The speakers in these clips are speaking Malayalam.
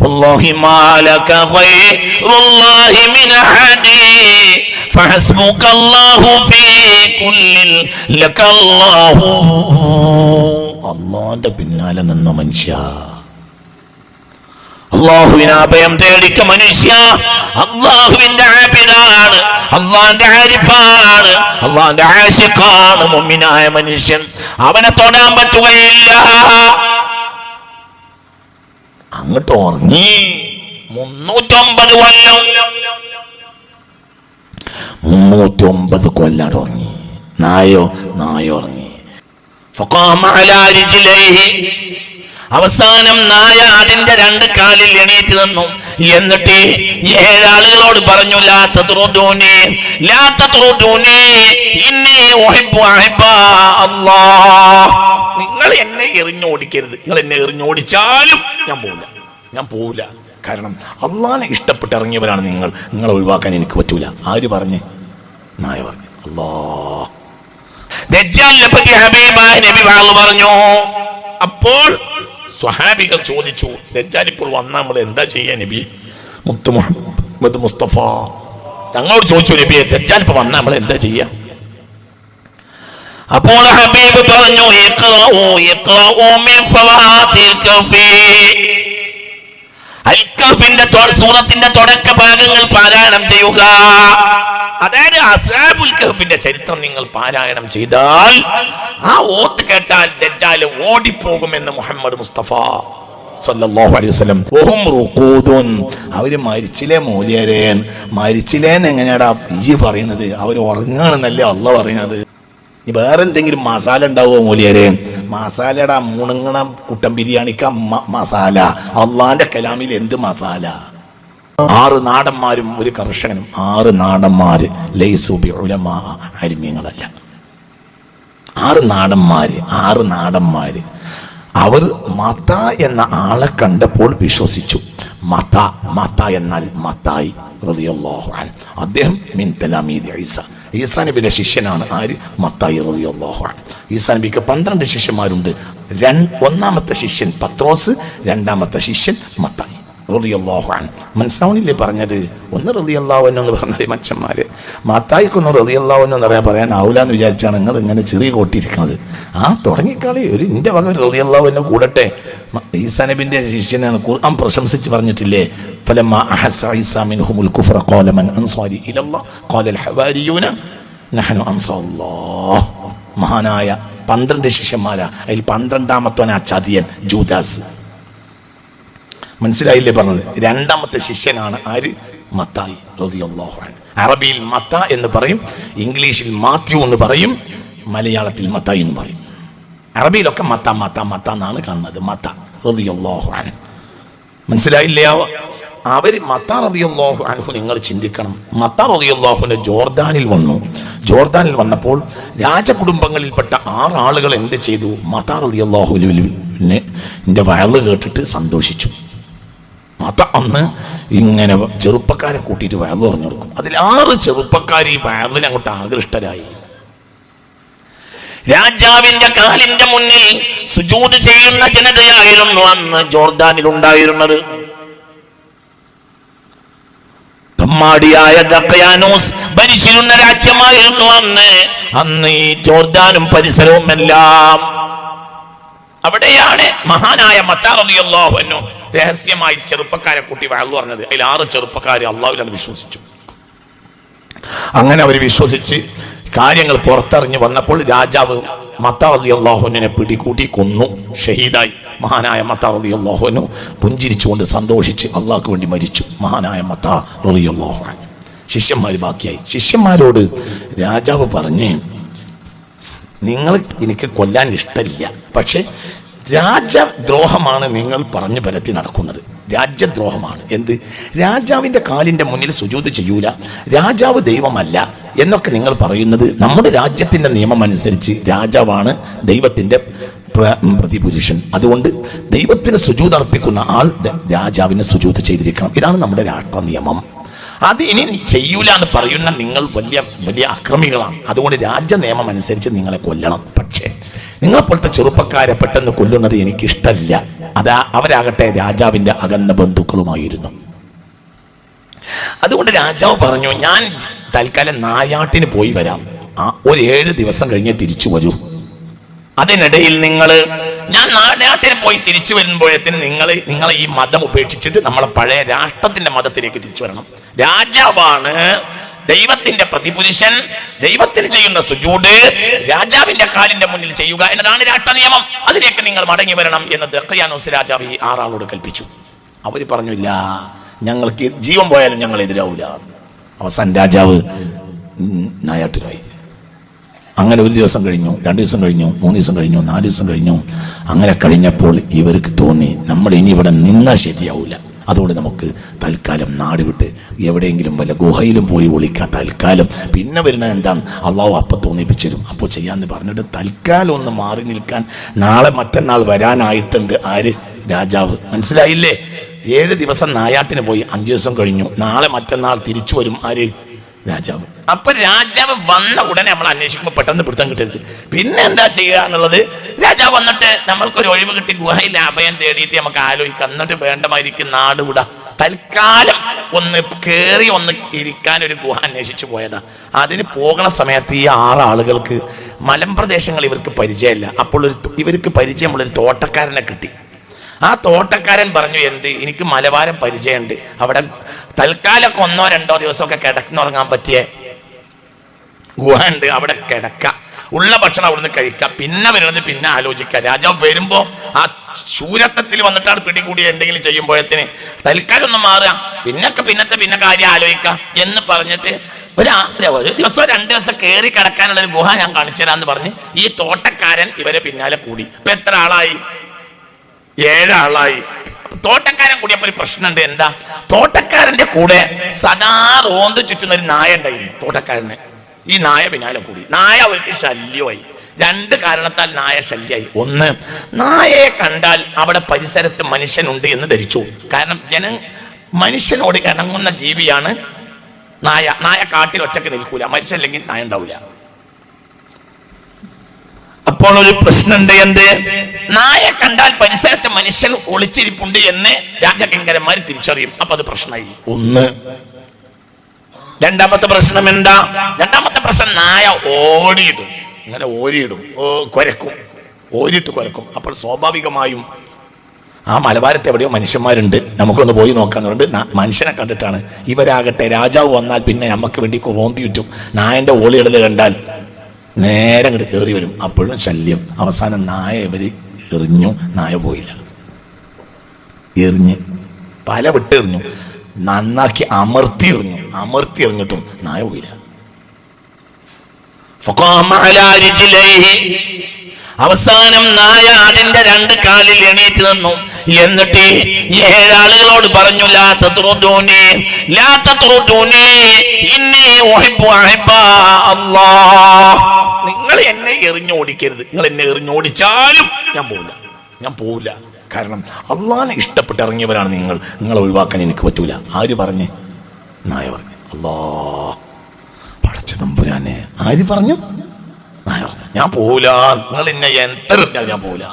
വല്ലാഹി മാ ലക ഗൈറുല്ലാഹി മിൻ അഹദി ഫഹസ്ബുകല്ലാഹു ഫീ കുല്ലിൽ ലകല്ലാഹു. അല്ലാഹുവിന്റെ പിന്നാലെ നിന്ന മനുഷ്യ, അള്ളാഹുവിനെ അഭയം തേടിക്ക മനുഷ്യ. അള്ളാഹുവിന്റെ ആബിദാണ്, അള്ളാന്റെ ആരിഫാണ്, അള്ളാന്റെ ആശിഖാണ് മുഅ്മിനായ മനുഷ്യൻ. അവനെ തൊടാൻ പറ്റുകയില്ല. അങ്ങോട്ട് ഉറങ്ങി 309 കൊല്ലം, 309 കൊല്ലാണ്ട് ഉറങ്ങി. നായോ ഉറങ്ങി. ഫഖാമ അലാ റിജ്ലൈഹി, അവസാനം നായ അതിന്റെ 2 കാലിൽ എണീറ്റ് നിന്നു. എന്നിട്ട് 7 ആളുകളോട് പറഞ്ഞു, ലാ തത്റുദൂനി ഇന്നി ഉഹിബ്ബു അഹിബ്ബാ അല്ലാഹ്. നിങ്ങൾ എന്നെ എറിഞ്ഞോടിക്കരുത്. നിങ്ങൾ എന്നെ എറിഞ്ഞോടിച്ചാലും ഞാൻ പോവില്ല. കാരണം അള്ളാഹിനെ ഇഷ്ടപ്പെട്ട് ഇറങ്ങിയവരാണ് നിങ്ങൾ. നിങ്ങളെ ഒഴിവാക്കാൻ എനിക്ക് പറ്റൂല. ആര് പറഞ്ഞ്? നായ പറഞ്ഞു. അല്ലാഹ്. ദജ്ജാലിനെ പറ്റി ഹബീബായ നബി പറഞ്ഞു. അപ്പോൾ സ്വഹാബികൾ ചോദിച്ചു, ദജ്ജാൽ ഇപ്പോൾ വന്നാൽ നമ്മൾ എന്താ ചെയ്യാ നബി? മുത്തു മുഹമ്മദ് മുസ്തഫ തങ്ങളോട് ചോദിച്ചു, നബിയെ ദജ്ജാൽ ഇപ്പോൾ വന്നാൽ നമ്മൾ എന്താ ചെയ്യാ? അപ്പോൾ ഹബീബ് പറഞ്ഞു, ഇഖ്റഊ മിൻ ഫവാത്തിൽ കഫി. അൽ-കഫിന്റെ സൂറത്തിന്റെ തുടക്ക ഭാഗങ്ങൾ പാരായണം ചെയ്യുക. അതായത് അസ്ഹാബുൽ കഹ്ഫിന്റെ ചരിത്രം നിങ്ങൾ പാരായണം ചെയ്താൽ, ആ ഓത്ത് കേട്ടാൽ ദജ്ജാൽ ഓടിപ്പോകുമെന്ന് മുഹമ്മദ് മുസ്തഫ സല്ലല്ലാഹു അലൈഹി വസല്ലം. വഹും റുഖൂദുൻ, അവര് മരിച്ചില്ലേ മൂല്യരേ? മരിച്ചില്ലേന്ന് എങ്ങനെയാടാ ഈ പറയുന്നത്? അവർ ഉറങ്ങാണെന്നല്ലേ അള്ളാഹ് പറയുന്നത്. ഇനി വേറെ എന്തെങ്കിലും മസാല ഉണ്ടാവുമോ മൂല്യരേ? മസാലയുടെ മുണങ്ങണ കുട്ടൻ ബിരിയാണിക്ക മസാല. അള്ളാന്റെ കലാമിൽ എന്ത് മസാല? 6 നാടന്മാരും ഒരു കർഷകനും. 6 നാടന്മാര് ലൈസു ബി ഉലമാ, അരിമ്യങ്ങളല്ല. 6 നാടന്മാര് അവർ മത്ത എന്ന ആളെ കണ്ടപ്പോൾ വിശ്വസിച്ചു. മത്ത എന്നാൽ മത്തായി റളിയല്ലാഹു അൻഹു. അദ്ദേഹം മിൻ തലാമീദി ഈസാ നബിയുടെ ശിഷ്യനാണ്. ആര്? മത്തായി റളിയല്ലാഹു അൻഹു. ഈസാ നബിക്ക് 12 ശിഷ്യന്മാരുണ്ട്. 1ാമത്തെ ശിഷ്യൻ പത്രോസ്, 2ാമത്തെ ശിഷ്യൻ മത്തായി റളിയല്ലാഹു അൻഹു. മനസ്സിലാവണില്ലേ പറഞ്ഞത്? ഒന്ന് റളിയല്ലാഹു അൻഹു എന്ന് പറഞ്ഞത് മനുഷ്യന്മാര്. മത്തായിക്കൊന്ന് റളിയല്ലാഹു അൻഹു എന്ന് പറയാൻ ആവൂലെന്ന് വിചാരിച്ചാണ് നിങ്ങൾ ഇങ്ങനെ ചെറിയ കോട്ടിയിരിക്കുന്നത്. തുടങ്ങിക്കളി ഒരു ഇന്റെ വക റളിയല്ലാഹു അൻഹു കൂടട്ടെ. ഈസാ നബിന്റെ ശിഷ്യനാണ്. ഖുർആൻ പ്രശംസിച്ച് പറഞ്ഞിട്ടില്ലേ? ഫലമ്മാ അഹസ്സ ഈസാ മിൻഹുൽ കുഫ്ര ഖാല മൻ അൻസാരി ഇലല്ലാഹ് ഖാല അൽ ഹവാരിയൂന നഹ്നു അൻസാറുല്ലാഹ്. മഹാനായ 12 ശിഷ്യന്മാരാ. അതിൽ 12ാമത്തവനാ ചതിയൻ ജൂദാസ്. മനസ്സിലായില്ലേ പറഞ്ഞത്? 2ാമത്തെ ശിഷ്യനാണ് ആര്? മത്തായി റളിയല്ലാഹു അൻഹു. അറബിയിൽ മത്ത എന്ന് പറയും, ഇംഗ്ലീഷിൽ മാത്യു എന്ന് പറയും, മലയാളത്തിൽ മത്തായി എന്ന് പറയും. അറബിയിലൊക്കെ മത്ത എന്നാണ് കാണുന്നത്. മത്ത റളിയല്ലാഹു അൻഹു. മനസ്സിലായില്ലേ? അവര് മത്ത റളിയല്ലാഹു അൻഹു നിങ്ങൾ ചിന്തിക്കണം. മത്ത റളിയല്ലാഹു അൻഹു ജോർദാനിൽ വന്നു. ജോർദാനിൽ വന്നപ്പോൾ രാജകുടുംബങ്ങളിൽപ്പെട്ട 6 ആളുകൾ എന്ത് ചെയ്തു? മത്ത റളിയല്ലാഹു അൻഹുവിന്റെ വയല് കേട്ടിട്ട് സന്തോഷിച്ചു. മത്ത അന്ന് ഇങ്ങനെ ചെറുപ്പക്കാരെ കൂട്ടിയിട്ട് വയല് പറഞ്ഞു കൊടുക്കും. അതിൽ 6 ചെറുപ്പക്കാർ ഈ വയലിന് അങ്ങോട്ട് ആകൃഷ്ടരായി. രാജാവിന്റെ കാലിന്റെ മുന്നിൽ സുജൂദ് ചെയ്യുന്ന ജനതയായിരുന്നു അന്ന് ജോർദാനിൽ ഉണ്ടായിരുന്നത്. തമ്മാടിയായ ദഖയാനൂസ് ഭരിച്ചിരുന്ന രാജ്യമായിരുന്നു അന്ന് ഈ ജോർദാനും പരിസരവും എല്ലാം. അവിടെയാണ് മഹാനായ മത്താ റളിയല്ലാഹു അൻഹു രഹസ്യമായി ചെറുപ്പക്കാരെ കൂട്ടി വഅദ് പറഞ്ഞത്. അതിൽ 6 ചെറുപ്പക്കാർ അള്ളാഹുവിൽ വിശ്വസിച്ചു. അങ്ങനെ അവർ വിശ്വസിച്ച് കാര്യങ്ങൾ പുറത്തറിഞ്ഞു വന്നപ്പോൾ രാജാവ് മത്താ റളിയല്ലാഹു അൻഹുവിനെ പിടികൂട്ടി കൊന്നു. ഷഹീദായി. മഹാനായ മത്താ റളിയല്ലാഹു അൻഹു പുഞ്ചിരിച്ചുകൊണ്ട് സന്തോഷിച്ച് അള്ളാഹ്ക്ക് വേണ്ടി മരിച്ചു. മഹാനായ മത്താ റളിയല്ലാഹു അൻഹു. ശിഷ്യന്മാർ ബാക്കിയായി. ശിഷ്യന്മാരോട് രാജാവ് പറഞ്ഞ്, നിങ്ങൾ എനിക്ക് കൊല്ലാൻ ഇഷ്ടമില്ല, പക്ഷെ രാജദ്രോഹമാണ് നിങ്ങൾ പറഞ്ഞു പരത്തി നടക്കുന്നത്. രാജ്യദ്രോഹമാണ്. എന്ത്? രാജാവിന്റെ കാലിന്റെ മുന്നിൽ സുജൂദ് ചെയ്യൂല, രാജാവ് ദൈവമല്ല എന്നൊക്കെ നിങ്ങൾ പറയുന്നത്. നമ്മുടെ രാജ്യത്തിന്റെ നിയമം അനുസരിച്ച് രാജാവാണ് ദൈവത്തിന്റെ പ്രതിപുരുഷൻ. അതുകൊണ്ട് ദൈവത്തിന് സുജൂദ് അർപ്പിക്കുന്ന ആൾ രാജാവിന് സുജൂദ് ചെയ്തിരിക്കണം. ഇതാണ് നമ്മുടെ രാഷ്ട്ര നിയമം. അത് ഇനി ചെയ്യൂല എന്ന് പറയുന്ന നിങ്ങൾ വലിയ വലിയ അക്രമികളാണ്. അതുകൊണ്ട് രാജ്യ നിയമം അനുസരിച്ച് നിങ്ങളെ കൊല്ലണം. പക്ഷേ നിങ്ങളെപ്പോലത്തെ ചെറുപ്പക്കാരെ പെട്ടെന്ന് കൊല്ലുന്നത് എനിക്കിഷ്ടമില്ല അവരാകട്ടെ രാജാവിന്റെ അകന്ന ബന്ധുക്കളുമായിരുന്നു. അതുകൊണ്ട് രാജാവ് പറഞ്ഞു, ഞാൻ തൽക്കാലം നായാട്ടിന് പോയി വരാം, ഒരു 7 ദിവസം കഴിഞ്ഞ് തിരിച്ചു വരൂ. അതിനിടയിൽ ഞാൻ നായാട്ടിന് പോയി തിരിച്ചു വരുമ്പോഴത്തേന് നിങ്ങൾ ഈ മതം ഉപേക്ഷിച്ചിട്ട് നമ്മളെ പഴയ രാഷ്ട്രത്തിന്റെ മതത്തിലേക്ക് തിരിച്ചു വരണം. രാജാവാണ് ദൈവത്തിന്റെ പ്രതിപുരുഷൻ. ദൈവത്തിന് ചെയ്യുന്ന സുജൂദ് രാജാവിന്റെ കാലിന്റെ മുന്നിൽ ചെയ്യുക എന്നതാണ് രാഷ്ട്ര നിയമം. അതിലേക്ക് നിങ്ങൾ മടങ്ങി വരണം എന്ന് ദഖ്യാനൂസ് രാജാവ് ഈ 6 ആളോട് കൽപ്പിച്ചു. അവര് പറഞ്ഞില്ല, ഞങ്ങൾക്ക് ജീവൻ പോയാലും ഞങ്ങൾ എതിരാവൂല. അവസാനം രാജാവ് നായാട്ടിനായി. അങ്ങനെ 1 ദിവസം കഴിഞ്ഞു, 2 ദിവസം കഴിഞ്ഞു, 3 ദിവസം കഴിഞ്ഞു, 4 ദിവസം കഴിഞ്ഞു. അങ്ങനെ കഴിഞ്ഞപ്പോൾ ഇവർക്ക് തോന്നി, നമ്മൾ ഇനി ഇവിടെ നിന്നാൽ ശരിയാവൂല. അതുകൊണ്ട് നമുക്ക് തൽക്കാലം നാട് വിട്ട് എവിടെയെങ്കിലും വല്ല ഗുഹയിലും പോയി ഒളിക്കാം തൽക്കാലം. പിന്നെ വരുന്നത് എന്താണ്, അള്ളാഹു അപ്പം തോന്നിപ്പിച്ചിരും, അപ്പോൾ ചെയ്യാമെന്ന് പറഞ്ഞിട്ട് തൽക്കാലം ഒന്ന് മാറി നിൽക്കാൻ നാളെ മറ്റന്നാൾ വരാനായിട്ടുണ്ട്. ആര്? രാജാവ്. മനസ്സിലായില്ലേ? 7 ദിവസം നായാട്ടിന് പോയി, 5 ദിവസം കഴിഞ്ഞു, നാളെ മറ്റന്നാൾ തിരിച്ചു വരും. ആര്? രാജാവ്. അപ്പൊ രാജാവ് വന്ന ഉടനെ നമ്മൾ അന്വേഷിക്കുമ്പോൾ പെട്ടെന്ന് പിടുത്തം കിട്ടരുത്. പിന്നെ എന്താ ചെയ്യുക എന്നുള്ളത്, രാജാവ് വന്നിട്ട് നമ്മൾക്കൊരു ഒഴിവ് കിട്ടി ഗുഹയിൽ അഭയം തേടിയിട്ട് നമുക്ക് ആലോചിക്കാം. എന്നിട്ട് വേണ്ടമായിരിക്കും നാട് വിടാം. തൽക്കാലം ഒന്ന് കയറി ഒന്ന് ഇരിക്കാൻ ഒരു ഗുഹ അന്വേഷിച്ചു പോയതാ. അതിന് പോകുന്ന സമയത്ത് ഈ 6 ആളുകൾക്ക് മലമ്പ്രദേശങ്ങൾ ഇവർക്ക് പരിചയമില്ല. അപ്പോൾ ഇവർക്ക് പരിചയമുള്ളൊരു തോട്ടക്കാരനെ കിട്ടി. ആ തോട്ടക്കാരൻ പറഞ്ഞു, എനിക്ക് മലബാരം പരിചയമുണ്ട്, അവിടെ തൽക്കാലമൊക്കെ 1-2 ദിവസമൊക്കെ കിടന്നുറങ്ങാൻ പറ്റിയ ഗുഹ ഉണ്ട്, അവിടെ കിടക്കാം, ഉള്ള ഭക്ഷണം അവിടുന്ന് കഴിക്കാം, പിന്നെ വരുന്നത് പിന്നെ ആലോചിക്കാം. രാജാവ് വരുമ്പോ ആ ശൂരത്വത്തിൽ വന്നിട്ടാണ് പിടികൂടി എന്തെങ്കിലും ചെയ്യുമ്പോഴത്തിന് തൽക്കാലം ഒന്ന് മാറുക, പിന്നെ കാര്യം ആലോചിക്കാം എന്ന് പറഞ്ഞിട്ട് ഒരു ദിവസം 2 ദിവസം കയറി കിടക്കാനുള്ള ഒരു ഗുഹ ഞാൻ കാണിച്ചു തരാന്ന് പറഞ്ഞ് ഈ തോട്ടക്കാരൻ ഇവരെ പിന്നാലെ കൂടി. ഇപ്പൊ എത്ര ആളായി? 7 ആളായി. തോട്ടക്കാരൻ കൂടിയപ്പോ ഒരു പ്രശ്നമുണ്ട്. എന്താ? തോട്ടക്കാരന്റെ കൂടെ സദാ റോന്ത് ചുറ്റുന്ന ഒരു നായ ഉണ്ടായിരുന്നു തോട്ടക്കാരന്. ഈ നായ പിന്നാലെ കൂടി. നായ അവർക്ക് ശല്യമായി. 2 കാരണത്താൽ നായ ശല്യമായി. ഒന്ന്, നായയെ കണ്ടാൽ അവിടെ പരിസരത്ത് മനുഷ്യനുണ്ട് എന്ന് ധരിച്ചു. കാരണം മനുഷ്യനോട് ഇണങ്ങുന്ന ജീവിയാണ് നായ. നായ കാട്ടിൽ ഒറ്റക്ക് നിൽക്കൂല, മനുഷ്യല്ലെങ്കിൽ നായ ഉണ്ടാവില്ല. അപ്പോൾ ഒരു പ്രശ്നമുണ്ട്. എന്ത്? നായ കണ്ടാൽ പരിസരത്ത് മനുഷ്യൻ ഒളിച്ചിരിപ്പുണ്ട് എന്ന് രാജകിങ്കരന്മാർ തിരിച്ചറിയും. അപ്പൊ അത് പ്രശ്നമായി. ഒന്ന്. രണ്ടാമത്തെ പ്രശ്നം എന്താ? രണ്ടാമത്തെ പ്രശ്നം, നായ ഓടിയിടും. ഇങ്ങനെ ഓരിയിടും, കുരക്കും, ഓരിയിട്ട് കുരക്കും. അപ്പോൾ സ്വാഭാവികമായും ആ മലബാരത്ത് എവിടെയോ മനുഷ്യന്മാരുണ്ട്, നമുക്കൊന്ന് പോയി നോക്കാന്ന് പറഞ്ഞിട്ട് മനുഷ്യനെ കണ്ടിട്ടാണ്. ഇവരാകട്ടെ രാജാവ് വന്നാൽ പിന്നെ നമുക്ക് വേണ്ടി റോന്തി ചുറ്റും. നായന്റെ ഓളിയിടൽ കണ്ടാൽ നേരെ അങ്ങോട്ട് കയറി വരും. അപ്പോഴും ശല്യം. അവസാനം നായ ഇവര് എറിഞ്ഞു. നായ പോയില്ല. എറിഞ്ഞ് പല വിട്ടെറിഞ്ഞു, നന്നാക്കി അമർത്തി എറിഞ്ഞിട്ടും നായ പോയില്ല. അവസാനം നായ അതിന്റെ 2 കാലിൽ എണീറ്റ് നിന്നു. എന്നിട്ട് 7 ആളുകളോട് പറഞ്ഞു, ലാ തത്റുദൂനി ഇന്നി ഉഹിബ്ബു അല്ലാഹ്. നിങ്ങൾ എന്നെ എറിഞ്ഞോടിക്കരുത്. നിങ്ങൾ എന്നെ എറിഞ്ഞോടിച്ചാലും ഞാൻ പോവില്ല. കാരണം അള്ളാഹിനെ ഇഷ്ടപ്പെട്ട് ഇറങ്ങിയവരാണ് നിങ്ങളെ ഒഴിവാക്കാൻ എനിക്ക് പറ്റൂല. ആര് പറഞ്ഞ്? നായ പറഞ്ഞു. അല്ലാഹ് പടച്ച തമ്പുരാനെ. ആര് പറഞ്ഞു? നായ പറഞ്ഞു, ഞാൻ പോവില്ല. നിങ്ങൾ എന്നെ എന്തറിഞ്ഞാൽ ഞാൻ പോവില്ല.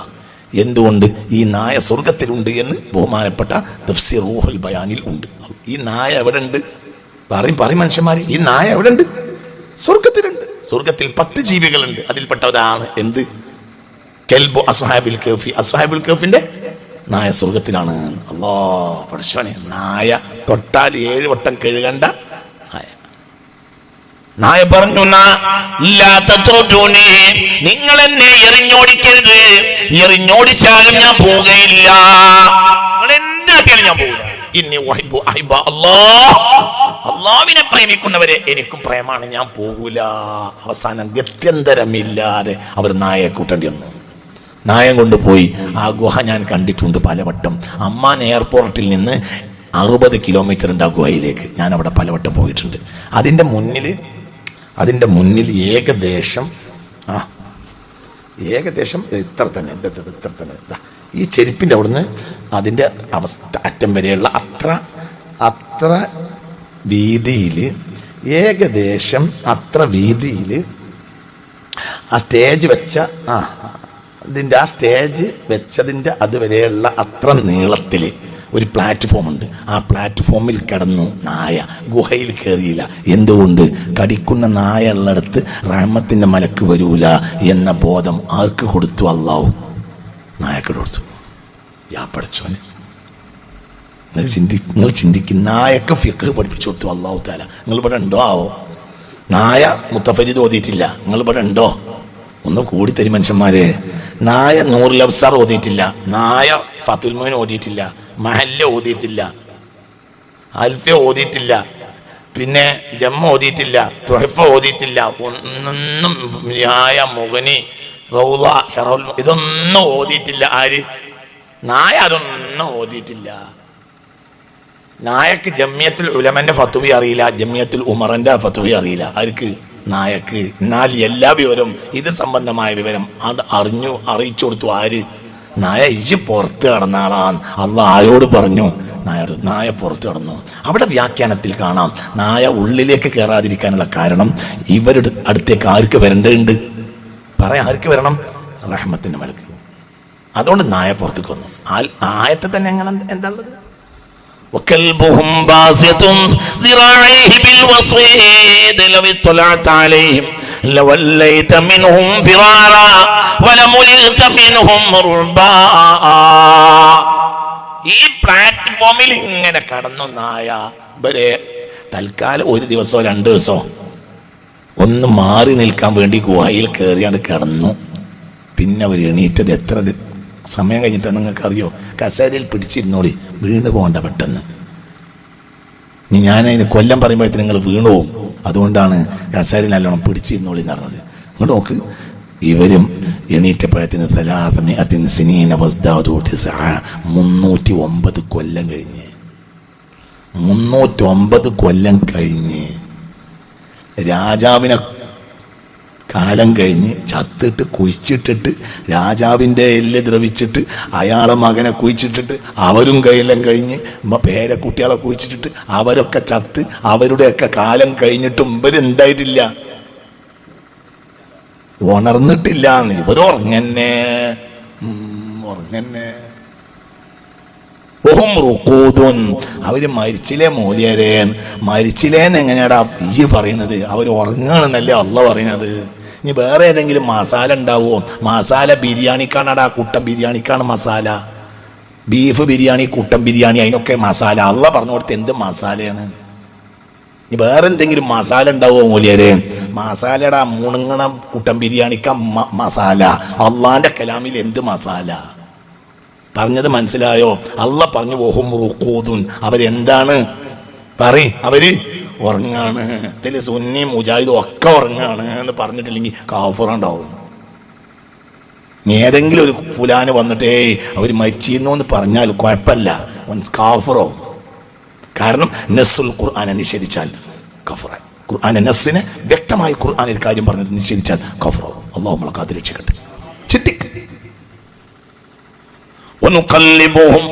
എന്തുകൊണ്ട്? ഈ നായ സ്വർഗത്തിലുണ്ട് എന്ന് ബഹുമാനപ്പെട്ട തഫ്സീർ റൂഹുൽ ബയാനിൽ ഉണ്ട്. ഈ നായ എവിടെ ഉണ്ട്? പറയും മനുഷ്യന്മാര്, ഈ നായ എവിടെ ഉണ്ട്? സ്വർഗത്തിലുണ്ട്. സ്വർഗത്തിൽ 10 ജീവികളുണ്ട്. അതിൽപ്പെട്ടവരാണ് എന്ത്? കെൽബു അസ്ഹാബിൽ കഹ്ഫി. അസ്ഹാബുൽ കഹ്ഫിന്റെ നായ സ്വർഗത്തിലാണ്. അല്ലാഹ് പടച്ചോനെ, നായ തൊട്ടാൽ 7 വട്ടം കഴുകണ്ട നായ. നായ പറഞ്ഞു, നിങ്ങൾ എന്നെ എറിഞ്ഞോടിക്കരുത്. എറിഞ്ഞോടിച്ചാലും ഞാൻ പോവുകയില്ല. നിങ്ങൾ എന്താക്കിയാലും ഞാൻ പോകില്ല. അള്ളാഹുവിനെ പ്രേമിക്കുന്നവരെ എനിക്കും പ്രേമാണ്, ഞാൻ പോകൂല. അവസാനം ഗത്യന്തരമില്ലാതെ അവർ നായയെ കൂട്ടേണ്ടി വന്നു. നായം കൊണ്ടുപോയി. ആ ഗുഹ ഞാൻ കണ്ടിട്ടുണ്ട് പലവട്ടം. അമ്മാൻ എയർപോർട്ടിൽ നിന്ന് 60 കിലോമീറ്റർ ഉണ്ട് ആ ഗുഹയിലേക്ക്. ഞാൻ അവിടെ പലവട്ടം പോയിട്ടുണ്ട്. അതിൻ്റെ മുന്നിൽ ഏകദേശം ഇത്ര തന്നെ ഈ ചെരുപ്പിൻ്റെ അവിടുന്ന് അതിൻ്റെ അറ്റം വരെയുള്ള അത്ര വീതിയിൽ, ഏകദേശം അത്ര വീതിയിൽ ആ സ്റ്റേജ് വെച്ച ഇതിൻ്റെ ആ സ്റ്റേജ് വെച്ചതിൻ്റെ അതുവരെയുള്ള അത്ര നീളത്തിൽ ഒരു പ്ലാറ്റ്ഫോം ഉണ്ട്. ആ പ്ലാറ്റ്ഫോമിൽ കിടന്നു നായ. ഗുഹയിൽ കയറിയില്ല. എന്തുകൊണ്ട്? കടിക്കുന്ന നായ ഉള്ളിടത്ത് റഹ്മത്തിൻ്റെ മലക്ക് വരൂല എന്ന ബോധം ആർക്ക് കൊടുത്തു? അല്ലാഹു നായക്ക് കൊടുത്തു. യാ പഠിച്ചോന്, നിങ്ങൾ ചിന്തിക്കും, നായക്ക് ഫിഖ് പഠിപ്പിച്ചു കൊടുത്തു അല്ലാഹു തആല. നിങ്ങൾ ഇവിടെ ഉണ്ടോ? ആവോ നായ മുത്തഫരിദ് ഓതിയിട്ടില്ല. നിങ്ങൾ ഇവിടെ ഉണ്ടോ? ഒന്ന് കൂടി തരും മനുഷ്യന്മാരെ. നായ നൂറുൽ അബ്സാർ ഓതിയിട്ടില്ല. നായ ഫത്തുൽ മുഈൻ ഓതിയിട്ടില്ല. മഹല്ല ഓതിയിട്ടില്ല. അൽഫ ഓതിയിട്ടില്ല. പിന്നെ ജമ്മ ഓതിയിട്ടില്ല. തുഹഫ ഓതിയിട്ടില്ല. ഒന്നും യായ മുഗനി റൗള ശറഹുൽ ഇതൊന്നും ഓതിയിട്ടില്ല. ആര്? നായ അതൊന്നും ഓതിയിട്ടില്ല. നായക്ക് ജമിയത്തുൽ ഉലമന്റെ ഫത്വ അറിയില്ല, ജമിയത്തുൽ ഉമറിന്റെ ഫത്വ അറിയില്ല. ആർക്ക്? നായക്ക്. എന്നാൽ എല്ലാ വിവരം ഇത് സംബന്ധമായ വിവരം അത് അറിയിച്ചു കൊടുത്തു. ആര്? നായ. ഇജ് പുറത്ത് കടന്നാളാൻ അള്ളാഹ് ആരോട് പറഞ്ഞു? നായോട്. നായ പുറത്ത് കടന്നു. അവിടെ വ്യാഖ്യാനത്തിൽ കാണാം നായ ഉള്ളിലേക്ക് കയറാതിരിക്കാനുള്ള കാരണം ഇവരുടെ അടുത്തേക്ക് ആർക്ക് വരേണ്ടതുണ്ട്? പറയാം, ആർക്ക് വരണം? റഹ്മത്തിന്റെ മലക്ക്. അതുകൊണ്ട് നായ പുറത്തേക്ക് വന്നു. ആയത്തെ തന്നെ എങ്ങനെ എന്താ ഉള്ളത്? وكلبهم باسط ذراعيه بالوصيد لو اطلعت عليهم لوليت منهم فرارا ولملئت منهم رعبا. ഈ പ്ലാറ്റ്ഫോമിൽ ഇങ്ങനെ കടന്നു നായ. ഇവരെ തൽക്കാലം ഒരു ദിവസമോ 2 ദിവസമോ ഒന്ന് മാറി നിൽക്കാൻ വേണ്ടി ഗുഹയിൽ കയറിയാണ് കിടന്നു. പിന്നെ അവർ എണീറ്റത് എത്ര സമയം കഴിഞ്ഞിട്ടാണ് നിങ്ങൾക്കറിയോ? കസേരയിൽ പിടിച്ചിരുന്നോളി, വീണ് പോകണ്ട പെട്ടെന്ന്. ഞാനതിന് കൊല്ലം പറയുമ്പോഴത്തേക്ക് നിങ്ങൾ വീണു പോകും. അതുകൊണ്ടാണ് കസേരയിൽ നല്ലോണം പിടിച്ചിരുന്നോളി എന്ന് പറഞ്ഞത്. നിങ്ങൾ നോക്ക്, ഇവരും എണീറ്റപ്പോഴത്തിന് 309 കൊല്ലം കഴിഞ്ഞ് 309 കൊല്ലം കഴിഞ്ഞ് രാജാവിനെ കാലം കഴിഞ്ഞ് ചത്തിട്ട് കുഴിച്ചിട്ടിട്ട് രാജാവിൻ്റെ എല്ല് ദ്രവിച്ചിട്ട് അയാളെ മകനെ കുഴിച്ചിട്ടിട്ട് അവരും കയ്യെല്ലാം കഴിഞ്ഞ് പേരക്കുട്ടികളെ കുഴിച്ചിട്ടിട്ട് അവരൊക്കെ ചത്ത് അവരുടെയൊക്കെ കാലം കഴിഞ്ഞിട്ടും ഇവരെന്തായിട്ടില്ല, ഉണർന്നിട്ടില്ല. ഇവരുറങ്ങന്നെ. അവര് മരിച്ചില്ലേ മൂല്യരേ? മരിച്ചില്ലേന്ന് എങ്ങനെയാടാ ഈ പറയുന്നത്? അവർ ഉറങ്ങാണെന്നല്ലേ അള്ളാഹ് പറയുന്നത്. ഇനി വേറെ ഏതെങ്കിലും മസാല ഉണ്ടാവുമോ? മസാല ബിരിയാണിക്കാണടാ, കുട്ടൻ ബിരിയാണിക്കാണ് മസാല. ബീഫ് ബിരിയാണി, കുട്ടൻ ബിരിയാണി, അതിനൊക്കെ മസാല. അള്ളാഹ് പറഞ്ഞു കൊടുത്ത് എന്ത് മസാലയാണ്? ഇനി വേറെ എന്തെങ്കിലും മസാല ഉണ്ടാവുമോ മൂല്യരേ? മസാലയുടെ മുണുങ്ങണ കുട്ടൻ ബിരിയാണിക്ക മസാല. അള്ളാന്റെ കലാമിൽ എന്ത് മസാല? പറഞ്ഞത് മനസ്സിലായോ? അള്ളാഹ് പറഞ്ഞു വഹും റുഖൂദുൻ, അവരെന്താണ് അവര് ഉറങ്ങാണ്. ഇതിൽ സുന്നി മുജാഹിദും ഒക്കെ ഉറങ്ങാണ് എന്ന് പറഞ്ഞിട്ടില്ലെങ്കിൽ കാഫറുണ്ടാവും. ഏതെങ്കിലും ഒരു ഫുലാന് വന്നിട്ട് അവർ മരിച്ചിരുന്നു എന്ന് പറഞ്ഞാൽ കുഴപ്പമില്ല, കാഫറോ. കാരണം നസ്സുൽ ഖുർആനെ നിഷേധിച്ചാൽ കഫറായി. ഖുർആനെ നസ്സിനെ വ്യക്തമായി ഖുർആനിൽ കാര്യം പറഞ്ഞിട്ട് നിഷേധിച്ചാൽ കഫറോ. അള്ളാഹു നമ്മളെ കാത്ത് രക്ഷിക്കട്ടെ. ചിട്ടിക്ക് ونقلبهم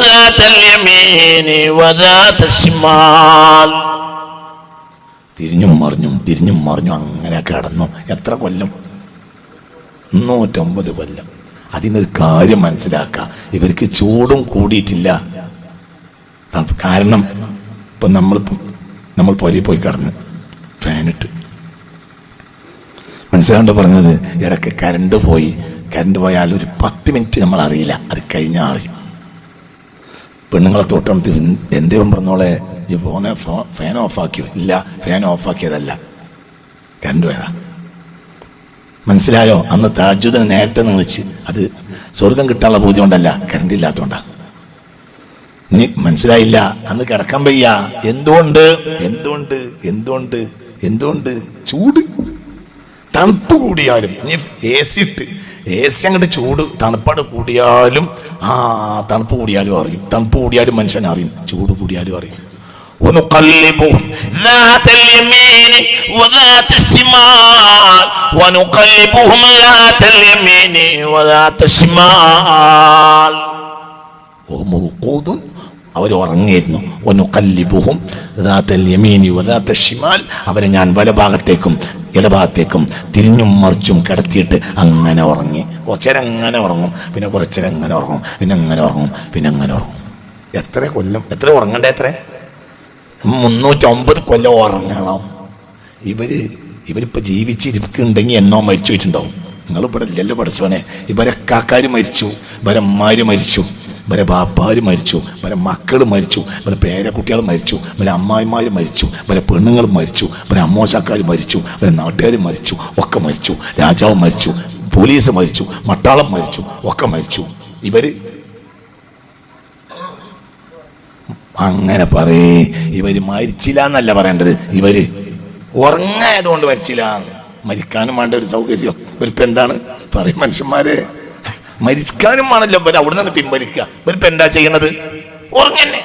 ذات اليمين وذات الشمال. തിരിഞ്ഞും മറിഞ്ഞും അങ്ങനെ കടന്നു. എത്ര കൊല്ലം? 309 കൊല്ലം. അതിനൊരു കാര്യം മനസ്സിലാക്കുക, ഇവർക്ക് ചൂടും കൂടിയിട്ടില്ല. കാരണം ഇപ്പം നമ്മൾ പുരയിൽ പോയി കിടന്ന് ഫാനിട്ട് മനസ്സിലാണ്ട് പറഞ്ഞത്. ഇടയ്ക്ക് കരണ്ട് പോയാൽ ഒരു 10 മിനിറ്റ് നമ്മൾ അറിയില്ല, അത് കഴിഞ്ഞാൽ അറിയും. പെണ്ണുങ്ങളെ തൊട്ടടുത്ത് എന്തേലും പറഞ്ഞോളെ ഫാൻ ഓഫാക്കിയോ? ഇല്ല, ഫാൻ ഓഫാക്കിയതല്ല, കരണ്ട് പോയതാ. മനസ്സിലായോ? അന്ന് തഹജ്ജുദിന് നേരത്തെ വിളിച്ച്, അത് സ്വർഗം കിട്ടാനുള്ള പൂജ കൊണ്ടല്ല, കരണ്ട് ഇല്ലാത്തതുകൊണ്ടാ. ഇനി മനസ്സിലായില്ല, അന്ന് കിടക്കാൻ വയ്യ. എന്തുകൊണ്ട്? ചൂട്, തണുപ്പ് കൂടിയാലും. ഇനി AC അങ്ങോട്ട് ചൂട് തണുപ്പാട് കൂടിയാലും തണുപ്പ് കൂടിയാലും അറിയും. തണുപ്പ് കൂടിയാലും മനുഷ്യൻ അറിയും, ചൂട് കൂടിയാലും അറിയും. ونقلبهم ذات اليمين وذات الشمال ونقلبهم ذات اليمين وذات الشمال وهم رقود അവർ ഉറങ്ങിയിരുന്നു. ഒന്നുകല്ലിബുഹും ദാത്തൽ യമീനി വദാത്ത ശിമാൽ, അവരെ ഞാൻ വലഭാഗത്തേക്കും ഇടഭാഗത്തേക്കും തിരിഞ്ഞും മറിച്ചും കിടത്തിയിട്ട് അങ്ങനെ ഉറങ്ങി. കുറച്ചേരം അങ്ങനെ ഉറങ്ങും, പിന്നെ കുറച്ചേരം അങ്ങനെ ഉറങ്ങും, പിന്നെ അങ്ങനെ ഉറങ്ങും, പിന്നെ അങ്ങനെ ഉറങ്ങും. എത്ര കൊല്ലം, എത്ര ഉറങ്ങണ്ടേ? എത്ര 309 കൊല്ലം ഉറങ്ങണം. ഇവരിപ്പോൾ ജീവിച്ചിരിക്കുന്നുണ്ടെങ്കിൽ എന്നോ മരിച്ചു പോയിട്ടുണ്ടാവും. നിങ്ങളിവിടെ ഇല്ലല്ലോ പഠിച്ചവനെ. ഇവരെ കാക്കാർ മരിച്ചു, ഇവരെ അമ്മാര് മരിച്ചു, ഇവരെ ബാപ്പാര് മരിച്ചു, ഇവരെ മക്കൾ മരിച്ചു, ഇവരെ പേരക്കുട്ടികൾ മരിച്ചു, ഇവരെ അമ്മായിമാർ മരിച്ചു, ഇവരെ പെണ്ണുങ്ങൾ മരിച്ചു, ഇവരെ അമ്മോശക്കാർ മരിച്ചു, ഇവരെ നാട്ടുകാർ മരിച്ചു, ഒക്കെ മരിച്ചു. രാജാവ് മരിച്ചു, പോലീസ് മരിച്ചു, മട്ടാളം മരിച്ചു, ഒക്കെ മരിച്ചു. ഇവര് അങ്ങനെ പറയേ, ഇവര് മരിച്ചില്ല എന്നല്ല പറയേണ്ടത്, ഇവര് ഉറങ്ങായതുകൊണ്ട് മരിച്ചില്ല. മരിക്കാനും വേണ്ട ഒരു സൗകര്യം ഇവരിപ്പോ എന്താണ് പറയും മനുഷ്യന്മാരെ? മരിക്കാനും ആണല്ലോ ഇവർ അവിടെ നിന്ന് പിൻവലിക്കുക. ഇവരിപ്പോ എന്താ ചെയ്യണത്? ഉറങ്ങന്നെ.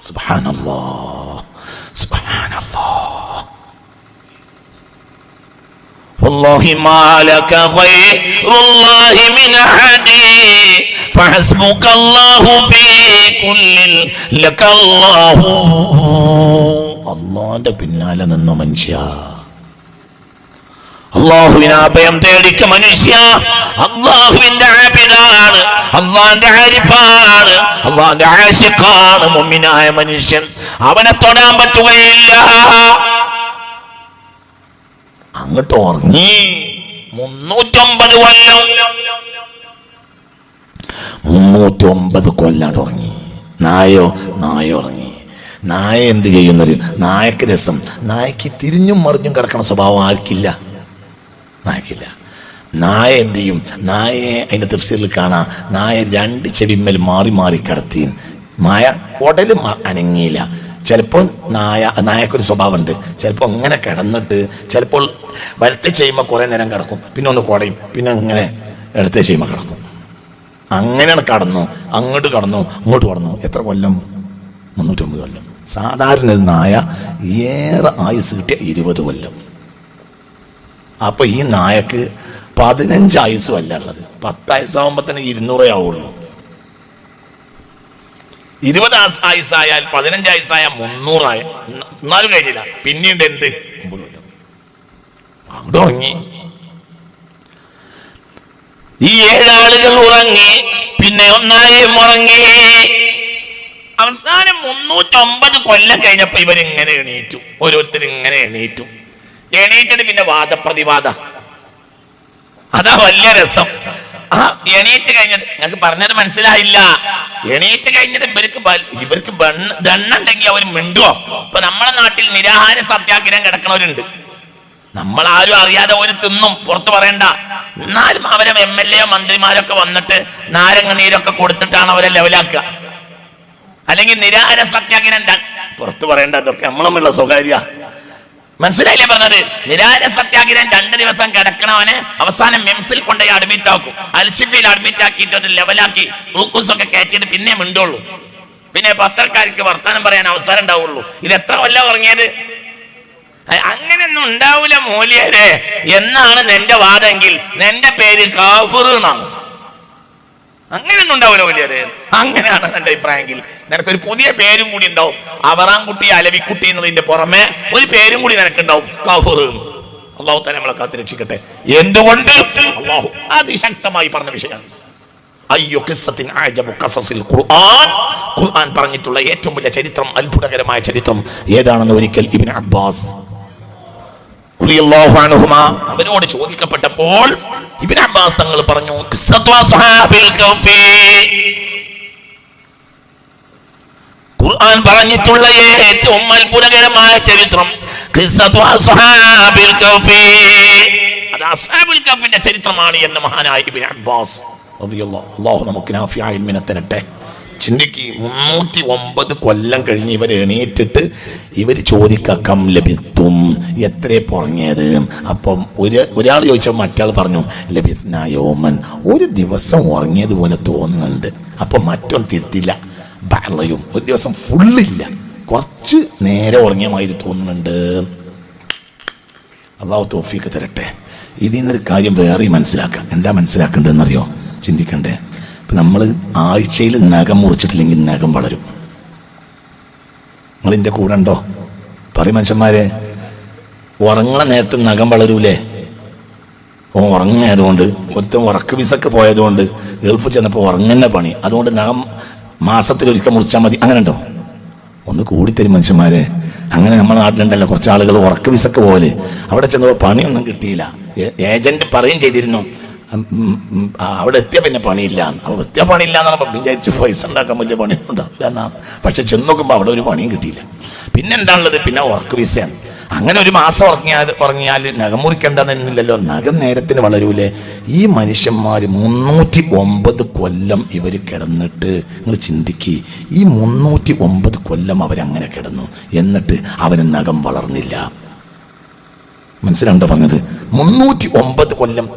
സുബ്ഹാനല്ലാഹ്, സുബ്ഹാനല്ലാഹ്. വല്ലാഹി മാ ലക ഗൈറുല്ലാഹി മിൻ അഹദി ഫഹസ്ബുകല്ലാഹു ഫീ കുല്ലിൽ ലകല്ലാഹു. അല്ലാഹുവിന്റെ പിന്നാലെ നിന്ന മനുഷ്യ, അള്ളാഹുവിനെ അഭയം തേടിക്ക മനുഷ്യ. അള്ളാഹുവിന്റെ ആബിദാണ്, അള്ളാഹിന്റെ ആരിഫാണ്, അള്ളാഹിന്റെ ആശിഖാണ് മുഅ്മിനായ മനുഷ്യൻ. അവനെ തൊടാൻ പറ്റുകയില്ല. അങ്ങോട്ട് ഉറങ്ങി 309 കൊല്ലം, 309 കൊല്ലാണ്ട് ഉറങ്ങി. നായ ഉറങ്ങി. നായ എന്ത് ചെയ്യുന്നൊരു നായക്ക് രസം. നായക്ക് തിരിഞ്ഞും മറിഞ്ഞും കിടക്കണ സ്വഭാവം ആർക്കില്ല, നായക്കില്ല. നായ എന്ത് ചെയ്യും? നായയെ അതിന്റെ തഫ്സീറിൽ കാണാം, നായ 2 ചെവിമ്മൽ മാറി മാറി കിടത്തി. നായ ഉടല് അനങ്ങിയില്ല. ചിലപ്പോൾ നായക്കൊരു സ്വഭാവമുണ്ട്. ചിലപ്പോൾ അങ്ങനെ കിടന്നിട്ട് ചിലപ്പോൾ വലത്തെ ചെയ്യുമ്പോൾ കുറേ നേരം കിടക്കും, പിന്നെ ഒന്ന് കുടയും, പിന്നെ അങ്ങനെ ഇടത്തെ ചെയ്യുമ്പോൾ കിടക്കും. അങ്ങനെയാണ് കടന്നു, അങ്ങോട്ട് കടന്നു, ഇങ്ങോട്ട് കടന്നു. എത്ര കൊല്ലം? 309 കൊല്ലം. സാധാരണ ഒരു നായ ഏറെ ആയുസ് കിട്ടിയ 20 കൊല്ലം. അപ്പൊ ഈ നായക്ക് 15 ആയുസ്സും അല്ല ഉള്ളത്. 10 ആയുസ്സാവുമ്പോ തന്നെ 200 ആവുള്ളൂ. 20 ആയുസ്സായാൽ 15 ആയുസ്സായ 300 എന്നാലും കഴിഞ്ഞില്ല. പിന്നീട് എന്ത്? അവിടെ ഉറങ്ങി. ഈ 7 ആളുകൾ ഉറങ്ങി, പിന്നെ ഒന്നായും ഉറങ്ങി. അവസാനം 309 കൊല്ലം കഴിഞ്ഞപ്പോ ഇവരിങ്ങനെ എണീറ്റു. ഓരോരുത്തർ ഇങ്ങനെ എണീറ്റിട്ട് പിന്നെ വാദപ്രതിവാദ. അതാ വലിയ രസം. എണീറ്റ് കഴിഞ്ഞിട്ട് ഞങ്ങൾക്ക് പറഞ്ഞത് മനസ്സിലായില്ല. എണീറ്റ് കഴിഞ്ഞിട്ട് ഇവർക്ക് ദണ്ണുണ്ടെങ്കിൽ അവർ മിണ്ടുവോ? ഇപ്പൊ നമ്മുടെ നാട്ടിൽ നിരാഹാര സത്യാഗ്രഹം കിടക്കണവരുണ്ട്. നമ്മളാരും അറിയാതെ ഒരു തിന്നും, പുറത്ത് പറയണ്ട. എന്നാലും അവരെ MLA മന്ത്രിമാരൊക്കെ വന്നിട്ട് നാരങ്ങ നീരൊക്കെ കൊടുത്തിട്ടാണ് അവരെ ലെവലാക്കുക. അല്ലെങ്കിൽ നിരാഹാര സത്യാഗ്രഹം പുറത്ത് പറയണ്ട. അതൊക്കെ നമ്മളുള്ള സ്വകാര്യ. മനസ്സിലായില്ലേ പറഞ്ഞത്? നിരാഹാര സത്യാഗ്രഹം 2 ദിവസം കിടക്കണവന് അവസാനം മെംസിൽ കൊണ്ടുപോയി അഡ്മിറ്റ് ആക്കും. അൽഷിഫയിൽ അഡ്മിറ്റ് ആക്കിയിട്ട് ഒരു ലെവലാക്കി ഗ്ലൂക്കോസ് ഒക്കെ കയറ്റിയിട്ട് പിന്നെ മിണ്ടുള്ളൂ. പിന്നെ പത്രക്കാർക്ക് വർത്താനം പറയാൻ അവസരം ഉണ്ടാവുള്ളൂ. ഇത് എത്ര കൊല്ലം ഉറങ്ങിയത്? അങ്ങനെയൊന്നും ഉണ്ടാവൂല മൂല്യരെ എന്നാണ് നിന്റെ വാദമെങ്കിൽ നിന്റെ പേര് കാഫിർ എന്നാണ്. അങ്ങനെയൊന്നും ഉണ്ടാവില്ല മൂല്യരെ. അങ്ങനെയാണ് എന്റെ അഭിപ്രായമെങ്കിൽ നിനക്കൊരു പുതിയ പേരും കൂടി ഉണ്ടാവും. അവറാൻകുട്ടി, അലവിക്കുട്ടി എന്നതിന്റെ പുറമെ ഒരു പേരും കൂടി നിനക്കുണ്ടാവും, കാഫിർ. അള്ളാഹു തന്നെ നമ്മളെ കാത്ത് രക്ഷിക്കട്ടെ. എന്തുകൊണ്ട്? അള്ളാഹു അതിശക്തമായി പറഞ്ഞ വിഷയമാണ്. ഖുർആൻ പറഞ്ഞിട്ടുള്ള ഏറ്റവും വലിയ ചരിത്രം, അത്ഭുതകരമായ ചരിത്രം ഏതാണെന്ന് ഒരിക്കൽ ഇബ്നു അബ്ബാസ് അവരോട് ചോദിക്കപ്പെട്ടപ്പോൾ ഇബ്നു അബ്ബാസ് തങ്ങൾ പറഞ്ഞു, ഖുർആൻ പറഞ്ഞിട്ടുള്ള ഏറ്റവും അത്ഭുതകരമായ ചരിത്രം അത് അസ്ഹാബുൽ കഹ്ഫിന്റെ ചരിത്രമാണ് എന്ന് മഹാനായ ഇബ്നു അബ്ബാസ് അല്ലാഹു നമുക്ക് നാഫിയായ ഇൽമിനെ തരട്ടെ. ചിന്തിക്ക്, 309 കൊല്ലം കഴിഞ്ഞ് ഇവർ എണീറ്റിട്ട് ഇവർ ചോദിക്കാം ലഭിത്തും, എത്ര പുറങ്ങിയത്? അപ്പം ഒരാൾ ചോദിച്ചാൽ മറ്റാൾ പറഞ്ഞു ലഭിത്നായോമൻ, ഒരു ദിവസം ഉറങ്ങിയതുപോലെ തോന്നുന്നുണ്ട്. അപ്പം മറ്റൊന്നും തിരുത്തില്ല, ബാളയും ഒരു ദിവസം ഫുള്ളില്ല, കുറച്ച് നേരെ ഉറങ്ങിയ മാതിരി തോന്നുന്നുണ്ട്. അള്ളാഹു തൗഫീഖ് തരട്ടെ. ഇതിൽ നിന്നൊരു കാര്യം വേറെ മനസ്സിലാക്കാം. എന്താ മനസ്സിലാക്കേണ്ടതെന്നറിയോ? ചിന്തിക്കണ്ടേ? ഇപ്പം നമ്മൾ ആഴ്ചയിൽ നഖം മുറിച്ചിട്ടില്ലെങ്കിൽ നഖം വളരും. നിങ്ങളിൻ്റെ കൂടെ ഉണ്ടോ? പറയും മനുഷ്യന്മാരെ, ഉറങ്ങണ നേരത്ത് നഖം വളരൂലേ? ഉറങ്ങിയതുകൊണ്ട് ഒരുത്തം ഉറക്ക് വിസക്ക് പോയതുകൊണ്ട് ഗൾഫ് ചെന്നപ്പോൾ ഉറങ്ങുന്ന പണി, അതുകൊണ്ട് നഖം മാസത്തിലൊരിക്കൽ മുറിച്ചാൽ മതി. അങ്ങനെ ഉണ്ടോ? ഒന്ന് കൂടിത്തരും മനുഷ്യന്മാരെ. അങ്ങനെ നമ്മുടെ നാട്ടിലുണ്ടല്ലോ കുറച്ച് ആളുകൾ ഉറക്ക് വിസക്ക് പോലെ, അവിടെ ചെന്നപ്പോൾ പണിയൊന്നും കിട്ടിയില്ല. ഏജന്റ് പറയും ചെയ്തിരുന്നു അവിടെ എത്തിയ പിന്നെ പണിയില്ല. അപ്പോൾ എത്തിയ പണിയില്ല എന്നാണ് വിചാരിച്ച് പൈസ ഉണ്ടാക്കാൻ വലിയ പണിയൊന്നും ഉണ്ടാവില്ല എന്നാണ്. പക്ഷെ ചെന്ന് നോക്കുമ്പോൾ അവിടെ ഒരു പണിയും കിട്ടിയില്ല. പിന്നെ എന്താണുള്ളത്? പിന്നെ ഉറക്ക് വിസയാണ്. അങ്ങനെ ഒരു മാസം ഉറങ്ങിയാൽ നഖം മുറിക്കേണ്ടതെന്നില്ലല്ലോ, നഖം നേരത്തിന് വളരൂലേ? ഈ മനുഷ്യന്മാർ 309 കൊല്ലം ഇവർ കിടന്നിട്ട്, നിങ്ങൾ ചിന്തിക്കുക, ഈ 309 കൊല്ലം അവരങ്ങനെ കിടന്നു, എന്നിട്ട് അവന് നഖം വളർന്നില്ല. മനസ്സിലുണ്ടോ പറഞ്ഞത്? 309 കൊല്ലം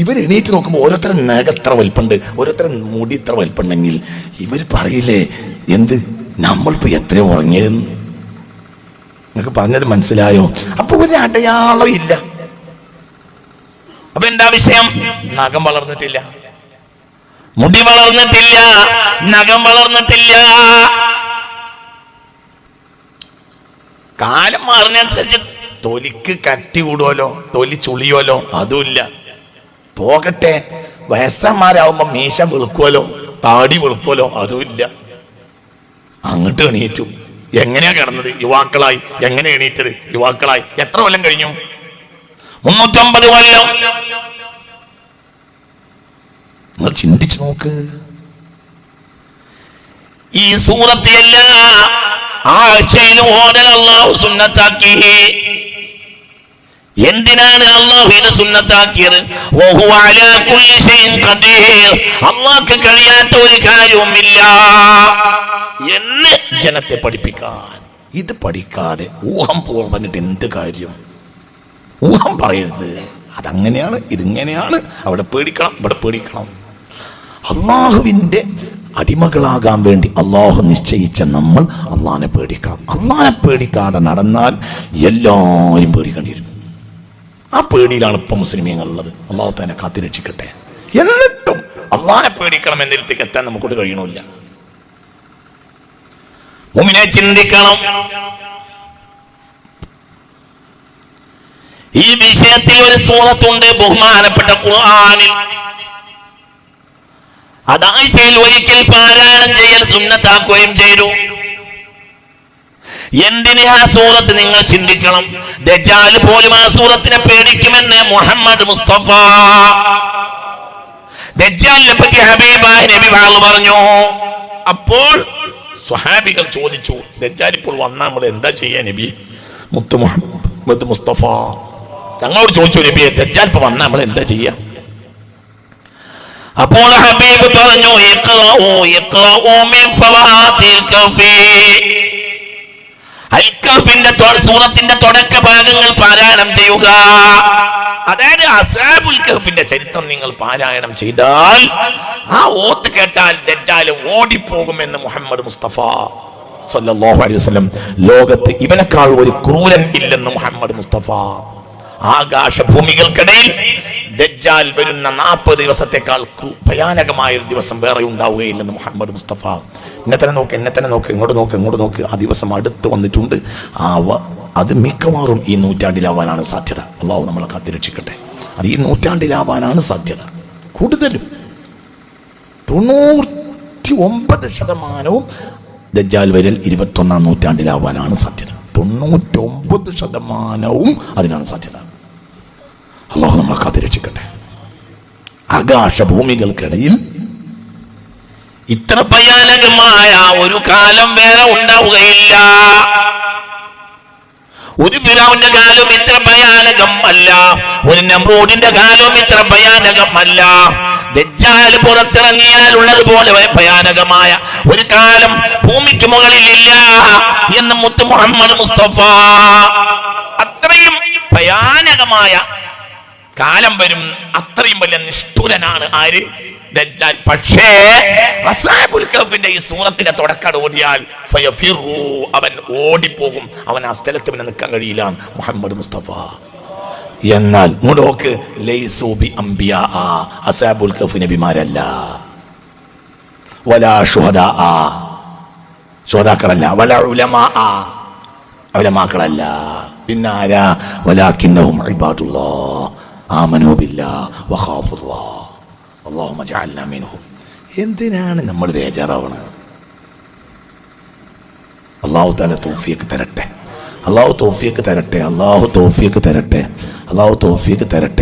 ഇവർ എണീറ്റ് നോക്കുമ്പോൾ ഓരോരുത്തരും നഖം എത്ര വലിപ്പുണ്ട്, ഓരോരുത്തരും മുടി ഇത്ര വലിപ്പുണ്ടെങ്കിൽ ഇവർ പറയില്ലേ എന്ത് നമ്മളിപ്പോൾ എത്രയോ ഉറങ്ങിയെന്ന്? നിങ്ങൾക്ക് പറഞ്ഞത് മനസ്സിലായോ? അപ്പൊ ഒരു അടയാളം ഇല്ല. അപ്പൊ എന്താ വിഷയം? നഖം വളർന്നിട്ടില്ല, മുടി വളർന്നിട്ടില്ല, നഖം വളർന്നിട്ടില്ല. കാലം മാറുന്നതനുസരിച്ച് തൊലിക്ക് കട്ടി കൂടുമല്ലോ, തൊലി ചുളിയോലോ, അതുമില്ല. പോകട്ടെ, വയസ്സന്മാരാവുമ്പോ മീശ വെളുക്കുമല്ലോ, താടി വെളുക്കുമല്ലോ, അതുമില്ല. അങ്ങോട്ട് എണീറ്റു. എങ്ങനെയാ കിടന്നത്? യുവാക്കളായി. എങ്ങനെ എണീറ്റത്? യുവാക്കളായി. എത്ര കൊല്ലം കഴിഞ്ഞു? 309 കൊല്ലം. നിങ്ങൾ ചിന്തിച്ചു നോക്ക്. ഈ സൂറത്ത് എല്ലാ ആഴ്ചയിലും ഓടൽ അല്ലാഹു സുന്നത്താക്കി. എന്തിനാണ് അല്ലാഹുവിനെ സുന്നത്താക്കിയത്? വഹുവ അലാ കുല്ലി ഷൈഇൻ ഖദീർ. അല്ലാഹുക്ക് കഴിയാത്ത ഒരു കാര്യവുമില്ല എന്ന് ജനത്തെ പഠിപ്പിക്കാൻ. ഇത് പഠിക്കാതെ ഊഹം പറഞ്ഞിട്ട് എന്ത് കാര്യം? ഊഹം പറയരുത്. അതങ്ങനെയാണ്, ഇതിങ്ങനെയാണ്, അവിടെ പേടിക്കണം, ഇവിടെ പേടിക്കണം. അള്ളാഹുവിൻ്റെ അടിമകളാകാൻ വേണ്ടി അള്ളാഹു നിശ്ചയിച്ച നമ്മൾ അള്ളാഹിനെ പേടിക്കണം. അള്ളാഹിനെ പേടിക്കാതെ നടന്നാൽ എല്ലാവരും പേടിക്കേണ്ടി വരും. ആ പേടിയിലാണ് ഇപ്പം മുസ്ലിമീങ്ങളുള്ളത്. അള്ളാഹു തന്നെ കാത്തിരക്ഷിക്കട്ടെ. എന്നിട്ടും അള്ളാഹിനെ പേടിക്കണം എന്നിടത്തേക്ക് എത്താൻ നമുക്കോട്ട് കഴിയണില്ല. മുഅ്മിനെ ചിന്തിക്കണം. ഈ വിഷയത്തിൽ ഒരു സൂറത്തുണ്ട് ബഹുമാനപ്പെട്ട ഖുർആനിൽ. അതാഴ്ചയിൽ ഒരിക്കൽ പാരായണം ചെയ്യൽ സുന്നത്താക്കുകയും ചെയ്തു. എന്തിന് ആ സൂറത്ത്? നിങ്ങൾ ചിന്തിക്കണം. ദജ്ജാൽ പോലും ആ സൂറത്തിനെ പേടിക്കുമെന്ന് മുഹമ്മദ് മുസ്തഫ. ദജ്ജാലിനെ പറ്റി ഹബീബായ നബി പറഞ്ഞു. അപ്പോൾ സ്വഹാബികൾ ചോദിച്ചു, ദജ്ജാൽ ഇപ്പോൾ വന്നാൽ നമ്മൾ എന്താ ചെയ്യാ നബി? മുത്ത് മുഹമ്മദ് മുസ്തഫ ഞങ്ങളോട് ചോദിച്ചു, നബിയെ ദജ്ജാൽ ഇപ്പോൾ വന്നാൽ നമ്മൾ എന്താ ചെയ്യാ? അപ്പോൾ ഹബീബ് പറഞ്ഞു, അൽ-കഹ്ഫിന്റെ സൂറത്തിന്റെ തുടക്ക ഭാഗങ്ങൾ പാരായണം ചെയ്യുക. അതായത് അസ്ഹാബുൽ കഹ്ഫിന്റെ ചരിത്രം നിങ്ങൾ പാരായണം ചെയ്താൽ, ആ ഓത്ത് കേട്ടാൽ ദജ്ജാൽ ഓടിപ്പോകുമെന്ന് മുഹമ്മദ് മുസ്തഫ സല്ലല്ലാഹു അലൈഹി വസല്ലം. ലോകത്ത് ഇവനേക്കാൾ ഒരു ക്രൂരൻ ഇല്ലെന്ന് മുഹമ്മദ് മുസ്തഫ. ആകാശഭൂമികൾക്കിടയിൽ ദജ്ജാൽ വരുന്ന 40 ദിവസത്തെക്കാൾ ഭയാനകമായ ഒരു ദിവസം വേറെ ഉണ്ടാവുകയില്ലെന്ന് മുഹമ്മദ് മുസ്തഫ. എന്നെ തന്നെ നോക്ക്, ഇങ്ങോട്ട് നോക്ക്. ആ ദിവസം അടുത്ത് വന്നിട്ടുണ്ട്. അത് മിക്കവാറും ഈ നൂറ്റാണ്ടിലാവാനാണ് സാധ്യത. അള്ളാഹു നമ്മളെ കാത്തിരക്ഷിക്കട്ടെ. അത് ഈ നൂറ്റാണ്ടിലാവാനാണ് സാധ്യത. കൂടുതലും 99% ദജ്ജാൽ വരൽ 21-ാം നൂറ്റാണ്ടിലാവാനാണ് സാധ്യത. 99% അതിനാണ് സാധ്യത. അള്ളാഹു നമ്മളെ കാത്തിരക്ഷിക്കട്ടെ. ആകാശഭൂമികൾക്കിടയിൽ ഇത്ര ഭയാനകമായ ഒരു കാലം വേറെ ഉണ്ടാവുകയില്ല. ഒരു ഫിറഔന്റെ കാലം ഇത്ര ഭയാനകം അല്ല, ഒരു നമ്രൂദിന്റെ കാലം ഇത്ര ഭയാനകം അല്ല. ദജ്ജാൽ പുറത്തിറങ്ങിയാൽ ഉള്ളതുപോലെ ഭയാനകമായ ഒരു കാലം ഭൂമിക്ക് മുകളിലില്ല എന്ന് മുത്ത് മുഹമ്മദ് മുസ്തഫ. അത്രയും ഭയാനകമായ കാലം വരും. അത്രയും വലിയ നിഷ്ഠുരനാണ് ആര്? ദജ്ജാൽ. പക്ഷേ അസ്ഹാബുൽ കഹ്ഫിന്റെ ഈ സൂറത്തിന്റെ തുടക്കം ഓടിയാൽ ഫയഫിറു, അവൻ ഓടിപ്പോകും. അവൻ ആ സ്ഥലത്ത് പിന്നെ നിൽക്കാൻ കഴിയില്ല. മുഹമ്മദ് മുസ്തഫ എന്നാൽ മുടോക്ക് ലൈസൂബി അംബിയാ, അസ്ഹാബുൽ കഹ്ഫ് നബിമാരല്ല. വലാ ശുഹദാ, ശുഹദാക്കളല്ല. വലാ ഉലമാ, ഉലമാക്കളല്ല. പിന്നാരാ? വലാകിന്നഹും ഇബാദുല്ലാഹ് ആമനൂ ബില്ലാഹ് വഖാഫുല്ലാഹ് അല്ലാഹുമ്മ ജഅൽനാ മിൻഹും. എന്തിനാണ് നമ്മൾ ബേജാറാവണത്? അല്ലാഹു തആല തൗഫീഖ് തരട്ടെ. അല്ലാഹു തൗഫീഖ് തരട്ടെ. അല്ലാഹു തൗഫീഖ് തരട്ടെ. അല്ലാഹു തൗഫീഖ് തരട്ടെ.